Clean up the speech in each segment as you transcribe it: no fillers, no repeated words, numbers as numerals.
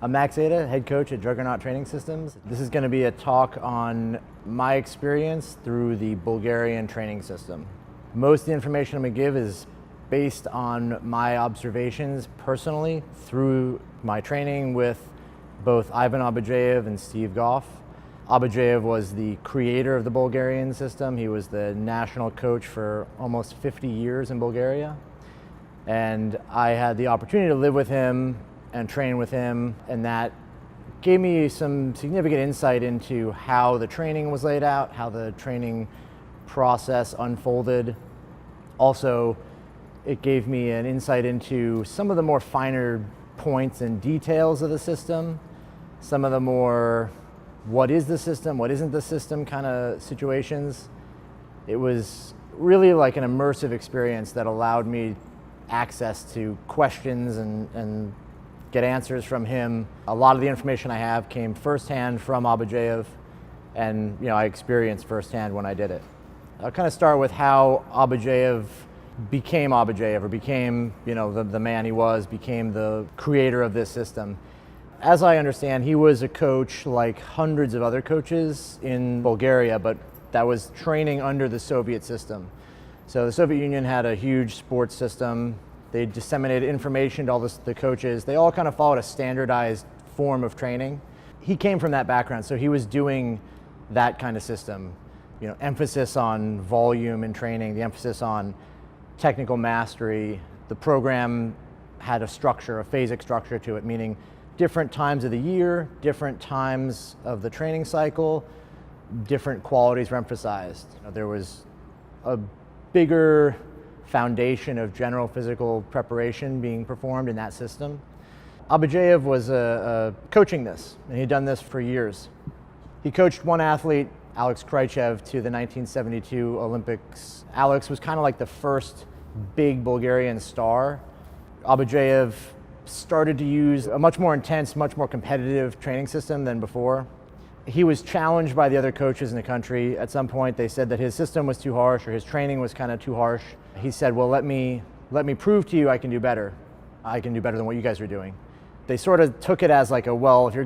I'm Max Aita, head coach at Juggernaut Training Systems. This is going to be a talk on my experience through the Bulgarian training system. Most of the information I'm going to give is based on my observations personally through my training with both Ivan Abadjiev and Steve Goff. Abadjiev was the creator of the Bulgarian system. He was the national coach for almost 50 years in Bulgaria. And I had the opportunity to live with him and train with him, and that gave me some significant insight into how the training was laid out, how the training process unfolded. Also, it gave me an insight into some of the more finer points and details of the system, some of the more what is the system, what isn't the system kind of situations. It was really like an immersive experience that allowed me access to questions and get answers from him. A lot of the information I have came firsthand from Abadjiev, and I experienced firsthand when I did it. I'll kind of start with how Abadjiev became Abadjiev, or became the man he was, became the creator of this system. As I understand, he was a coach like hundreds of other coaches in Bulgaria, but that was training under the Soviet system. So the Soviet Union had a huge sports system. They disseminated information to all the coaches. They all kind of followed a standardized form of training. He came from that background, so he was doing that kind of system. Emphasis on volume in training, the emphasis on technical mastery. The program had a structure, a phasic structure to it, meaning different times of the year, different times of the training cycle, different qualities were emphasized. There was a bigger foundation of general physical preparation being performed in that system. Abadjiev was coaching this, and he'd done this for years. He coached one athlete, Alex Krejciev, to the 1972 Olympics. Alex was kind of like the first big Bulgarian star. Abadjiev started to use a much more intense, much more competitive training system than before. He was challenged by the other coaches in the country. At some point, they said that his system was too harsh, or his training was kind of too harsh. He said, well, let me prove to you I can do better. I can do better than what you guys are doing. They sort of took it as like if you're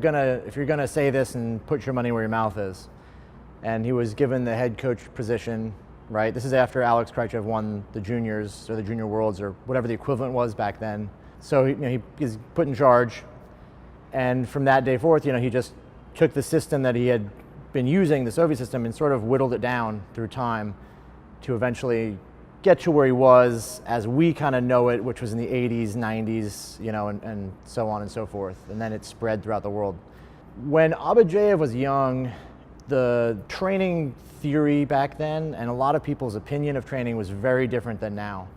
gonna say this, and put your money where your mouth is. And he was given the head coach position, right? This is after Alex Krejciev won the juniors, or the junior worlds, or whatever the equivalent was back then. So he was put in charge. And from that day forth, he just took the system that he had been using, the Soviet system, and sort of whittled it down through time to eventually get to where he was as we kind of know it, which was in the 80s, 90s, and so on and so forth. And then it spread throughout the world. When Abadjiev was young, the training theory back then, and a lot of people's opinion of training, was very different than now.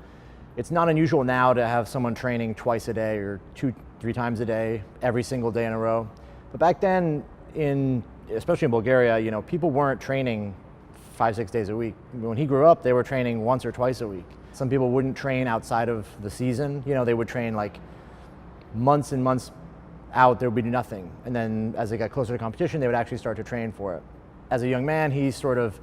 It's not unusual now to have someone training twice a day, or 2-3 times a day, every single day in a row. But back then, especially in Bulgaria, people weren't training 5-6 days a week. When he grew up, they were training once or twice a week. Some people wouldn't train outside of the season. They would train like months and months out, there would be nothing. And then as they got closer to competition, they would actually start to train for it. As a young man, he sort of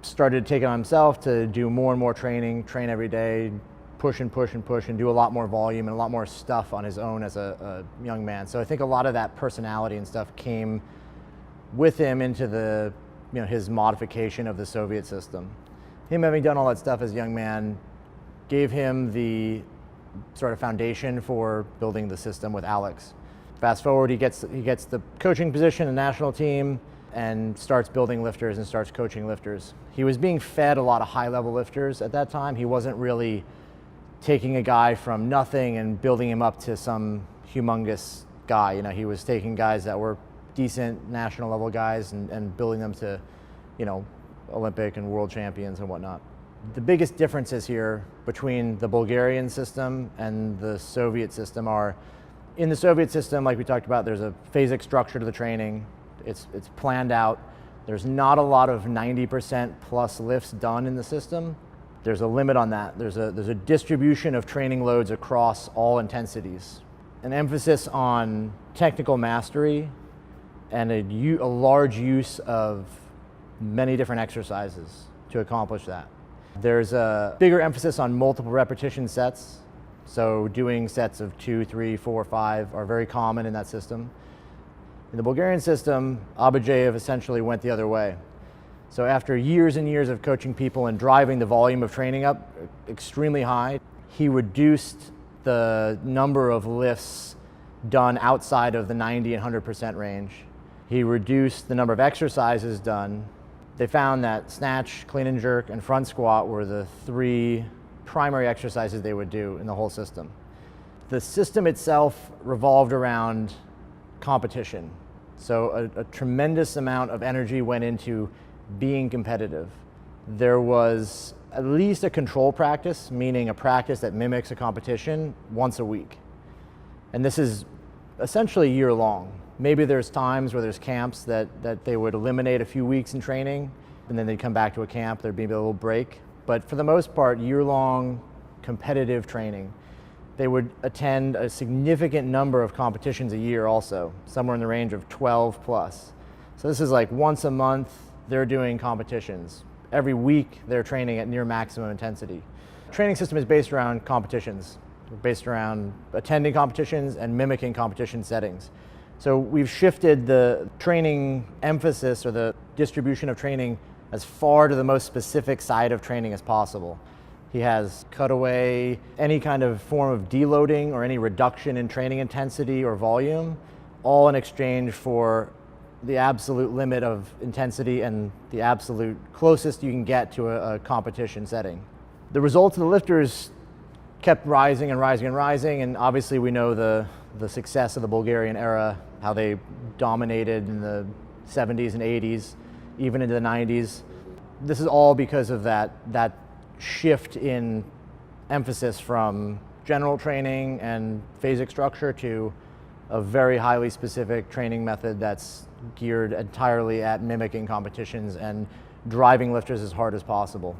started to take it on himself to do more and more training, train every day, push and push and push, and do a lot more volume and a lot more stuff on his own as a young man. So I think a lot of that personality and stuff came with him into his modification of the Soviet system. Him having done all that stuff as a young man gave him the sort of foundation for building the system with Alex. Fast forward, he gets the coaching position in the national team and starts building lifters and starts coaching lifters. He was being fed a lot of high-level lifters at that time. He wasn't really taking a guy from nothing and building him up to some humongous guy. He was taking guys that were decent national level guys and building them to, Olympic and world champions and whatnot. The biggest differences here between the Bulgarian system and the Soviet system are, in the Soviet system, like we talked about, there's a phasic structure to the training. It's planned out. There's not a lot of 90% plus lifts done in the system. There's a limit on that. There's a distribution of training loads across all intensities. An emphasis on technical mastery and a large use of many different exercises to accomplish that. There's a bigger emphasis on multiple repetition sets. So doing sets of 2, 3, 4, 5 are very common in that system. In the Bulgarian system, Abadjiev essentially went the other way. So after years and years of coaching people and driving the volume of training up extremely high, he reduced the number of lifts done outside of the 90 and 100% range. He reduced the number of exercises done. They found that snatch, clean and jerk, and front squat were the 3 primary exercises they would do in the whole system. The system itself revolved around competition. So a tremendous amount of energy went into being competitive. There was at least a control practice, meaning a practice that mimics a competition, once a week. And this is essentially year long. Maybe there's times where there's camps that they would eliminate a few weeks in training, and then they'd come back to a camp, there'd be a little break. But for the most part, year-long competitive training. They would attend a significant number of competitions a year also, somewhere in the range of 12 plus. So this is like once a month, they're doing competitions. Every week, they're training at near maximum intensity. The training system is based around competitions, based around attending competitions and mimicking competition settings. So we've shifted the training emphasis or the distribution of training as far to the most specific side of training as possible. He has cut away any kind of form of deloading or any reduction in training intensity or volume, all in exchange for the absolute limit of intensity and the absolute closest you can get to a competition setting. The results of the lifters kept rising and rising and rising, and obviously we know the success of the Bulgarian era, how they dominated in the 70s and 80s, even into the 90s. This is all because of that shift in emphasis from general training and phasic structure to a very highly specific training method that's geared entirely at mimicking competitions and driving lifters as hard as possible,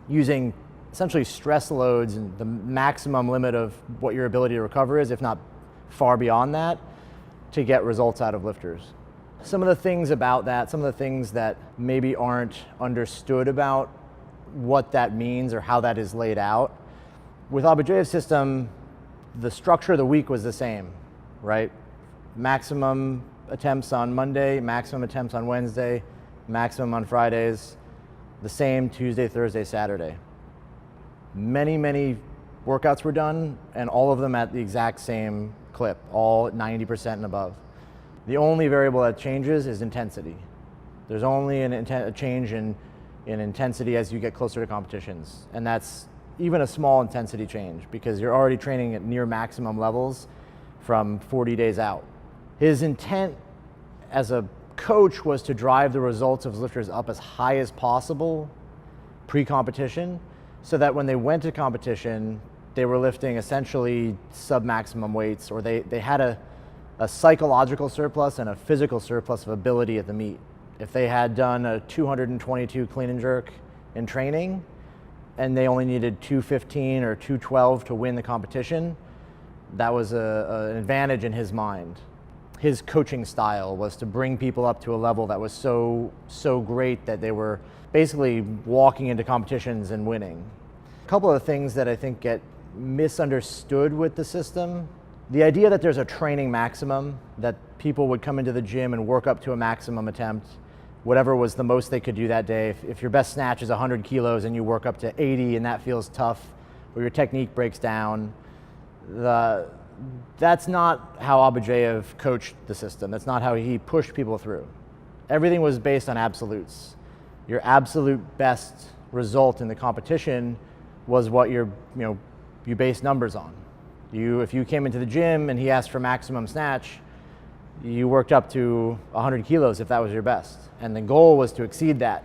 using essentially stress loads and the maximum limit of what your ability to recover is, if not far beyond that, to get results out of lifters. Some of the things about that, some of the things that maybe aren't understood about what that means or how that is laid out. With Abadjiev's system, the structure of the week was the same, right? Maximum attempts on Monday, maximum attempts on Wednesday, maximum on Fridays, the same Tuesday, Thursday, Saturday. Many workouts were done, and all of them at the exact same clip, all at 90% and above. The only variable that changes is intensity. There's only a change in intensity as you get closer to competitions. And that's even a small intensity change because you're already training at near maximum levels from 40 days out. His intent as a coach was to drive the results of lifters up as high as possible pre-competition so that when they went to competition, they were lifting essentially sub-maximum weights, or they had a psychological surplus and a physical surplus of ability at the meet. If they had done a 222 clean and jerk in training and they only needed 215 or 212 to win the competition, that was an advantage in his mind. His coaching style was to bring people up to a level that was so great that they were basically walking into competitions and winning. A couple of things that I think get misunderstood with the system. The idea that there's a training maximum, that people would come into the gym and work up to a maximum attempt, whatever was the most they could do that day. If your best snatch is 100 kilos and you work up to 80 and that feels tough, or your technique breaks down, that's not how Abadjiev coached the system. That's not how he pushed people through. Everything was based on absolutes. Your absolute best result in the competition was what you based numbers on. If you came into the gym and he asked for maximum snatch, you worked up to 100 kilos if that was your best. And the goal was to exceed that.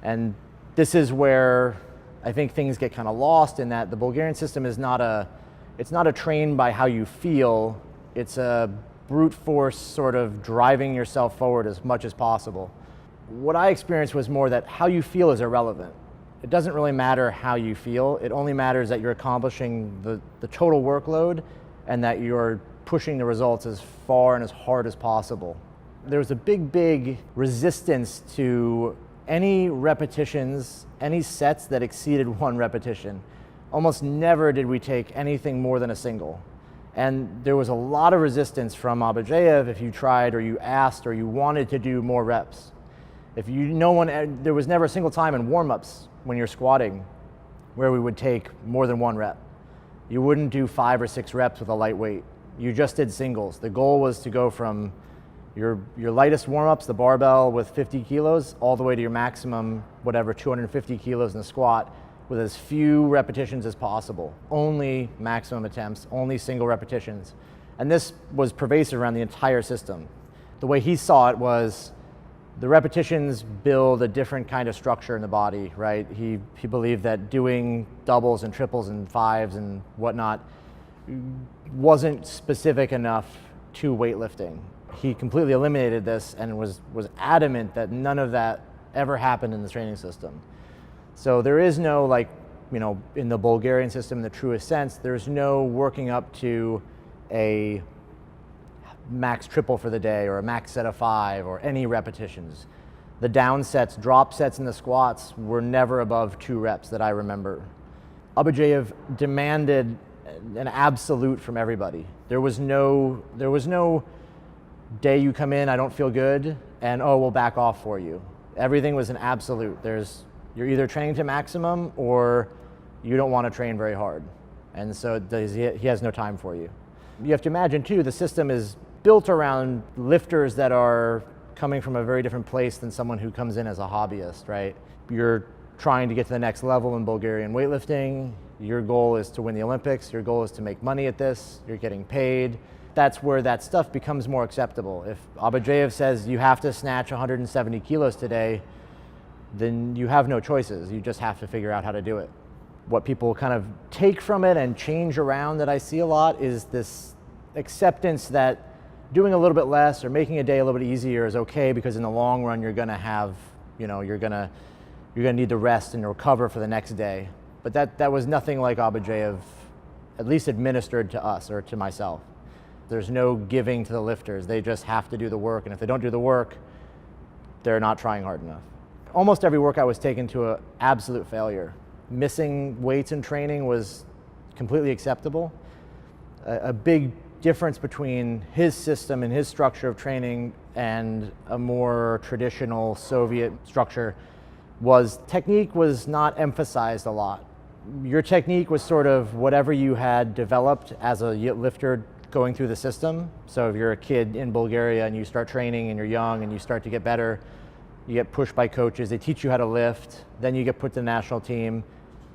And this is where I think things get kind of lost, in that the Bulgarian system is not a train by how you feel. It's a brute force sort of driving yourself forward as much as possible. What I experienced was more that how you feel is irrelevant. It doesn't really matter how you feel. It only matters that you're accomplishing the total workload and that you're pushing the results as far and as hard as possible. There was a big resistance to any repetitions, any sets that exceeded one repetition. Almost never did we take anything more than a single. And there was a lot of resistance from Abadjiev if you tried or you asked or you wanted to do more reps. There was never a single time in warm-ups when you're squatting where we would take more than one rep. You wouldn't do 5 or 6 reps with a light weight. You just did singles. The goal was to go from your lightest warm-ups, the barbell with 50 kilos, all the way to your maximum, whatever, 250 kilos in the squat, with as few repetitions as possible. Only maximum attempts, only single repetitions. And this was pervasive around the entire system. The way he saw it was the repetitions build a different kind of structure in the body, right? He believed that doing doubles and triples and 5s and whatnot wasn't specific enough to weightlifting. He completely eliminated this and was adamant that none of that ever happened in the training system. So there is no, like, in the Bulgarian system, in the truest sense, there's no working up to a max triple for the day or a max set of 5 or any repetitions. The down sets, drop sets in the squats were never above 2 reps that I remember. Abadjiev demanded an absolute from everybody. There was no day you come in, I don't feel good, and oh, we'll back off for you. Everything was an absolute. You're either training to maximum or you don't want to train very hard. And so he has no time for you. You have to imagine too, the system is built around lifters that are coming from a very different place than someone who comes in as a hobbyist, right? You're trying to get to the next level in Bulgarian weightlifting. Your goal is to win the Olympics. Your goal is to make money at this. You're getting paid. That's where that stuff becomes more acceptable. If Abadjiev says you have to snatch 170 kilos today, then you have no choices. You just have to figure out how to do it. What people kind of take from it and change around that I see a lot is this acceptance that doing a little bit less or making a day a little bit easier is okay, because in the long run you're gonna have, you're gonna need the rest and recover for the next day. But that was nothing like Abadjiev, at least administered to us or to myself. There's no giving to the lifters. They just have to do the work, and if they don't do the work, they're not trying hard enough. Almost every workout was taken to an absolute failure. Missing weights in training was completely acceptable. A big difference between his system and his structure of training and a more traditional Soviet structure was technique was not emphasized a lot. Your technique was sort of whatever you had developed as a lifter going through the system. So if you're a kid in Bulgaria and you start training and you're young and you start to get better, you get pushed by coaches, they teach you how to lift, then you get put to the national team.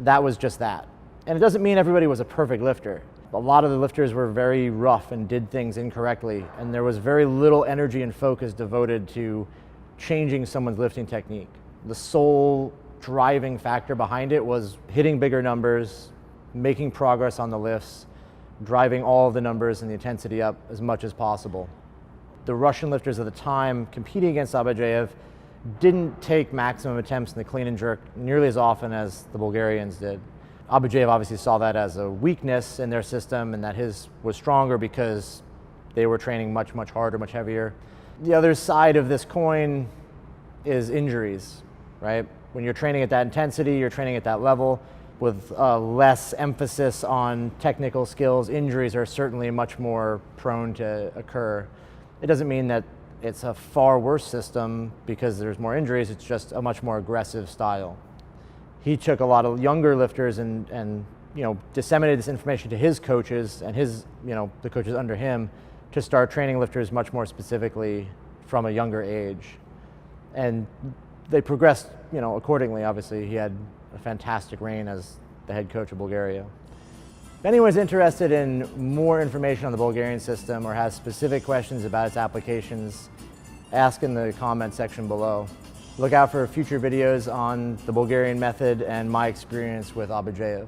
That was just that. And it doesn't mean everybody was a perfect lifter. A lot of the lifters were very rough and did things incorrectly, and there was very little energy and focus devoted to changing someone's lifting technique. The sole driving factor behind it was hitting bigger numbers, making progress on the lifts, driving all of the numbers and the intensity up as much as possible. The Russian lifters at the time competing against Abadjiev didn't take maximum attempts in the clean and jerk nearly as often as the Bulgarians did. Abadjiev obviously saw that as a weakness in their system, and that his was stronger because they were training much, much harder, much heavier. The other side of this coin is injuries, right? When you're training at that intensity, you're training at that level with less emphasis on technical skills, injuries are certainly much more prone to occur. It doesn't mean that it's a far worse system because there's more injuries, it's just a much more aggressive style. He took a lot of younger lifters and disseminated this information to his coaches and the coaches under him to start training lifters much more specifically from a younger age. And they progressed, accordingly. Obviously, he had a fantastic reign as the head coach of Bulgaria. If anyone's interested in more information on the Bulgarian system or has specific questions about its applications, ask in the comment section below. Look out for future videos on the Bulgarian method and my experience with Abadjiev.